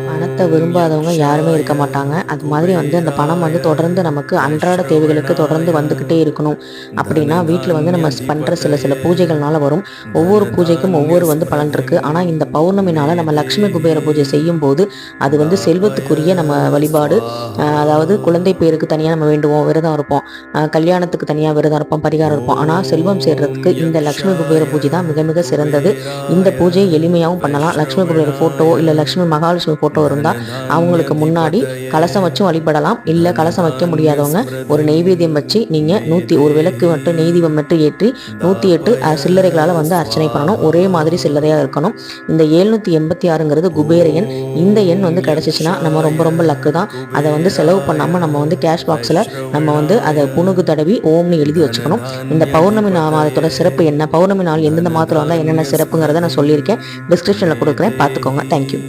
பணத்தை விரும்பாதவங்க யாருமே இருக்க மாட்டாங்க. அது மாதிரி அந்த பணம் தொடர்ந்து நமக்கு அன்றாட தேவைகளுக்கு தொடர்ந்து வந்துக்கிட்டே இருக்கணும். அப்படின்னா வீட்டில் நம்ம பண்ணுற சில சில பூஜைகள்னால வரும். ஒவ்வொரு பூஜைக்கும் ஒவ்வொரு பலன் இருக்குது. ஆனால் இந்த பௌர்ணமி நாளில் நம்ம லக்ஷ்மி குபேர பூஜை செய்யும்போது அது செல்வத்துக்குரிய நம்ம வழிபாடு. அதாவது குழந்தை பேருக்கு தனியாக நம்ம வேண்டுவோம், விரதம் இருப்போம். கல்யாணத்துக்கு தனியாக விரதம் இருப்போம், பரிகாரம் இருப்போம். ஆனால் செல்வம் சேர்றதுக்கு இந்த லக்ஷ்மி குபேர பூஜை தான் மிக மிக சிறந்தது. இந்த பூஜையை எளிமையாகவும் பண்ணலாம். லக்ஷ்மி குபேர ஃபோட்டோ இல்லை லக்ஷ்மி மகாலட்சுமி ஃபோட்டோ இருந்தால் அவங்களுக்கு முன்னாடி கலசம் வச்சும் வழிபடலாம். இல்லை கலசம் வைக்க முடியாதவங்க ஒரு நெய்வேத்தியம் வச்சு நீங்கள் ஒரு விளக்கு மட்டும் நெய் தீபம் மட்டும் ஏற்றி 108 சில்லறைகளால் அர்ச்சனை பண்ணணும். ஒரே மாதிரி சில்லறையாக இருக்கணும். இந்த 786ங்கிறது குபேர எண். இந்த எண் கிடச்சிச்சின்னா நம்ம ரொம்ப ரொம்ப லக்கு தான். அதை செலவு பண்ணாமல் நம்ம கேஷ் பாக்ஸில் நம்ம அதை புணுகு தடவி ஓம்னு எழுதி வச்சுக்கணும். இந்த பௌர்ணமி மாதத்தோட சிறப்பு என்ன, பௌர்ணமி நாள் எந்தெந்த மாதத்தில் வந்தால் என்னென்ன சிறப்புங்கிறத நான் சொல்லியிருக்கேன். டிஸ்கிரிப்ஷனில் கொடுக்குறேன், பார்த்துக்கோங்க. தேங்க்யூ.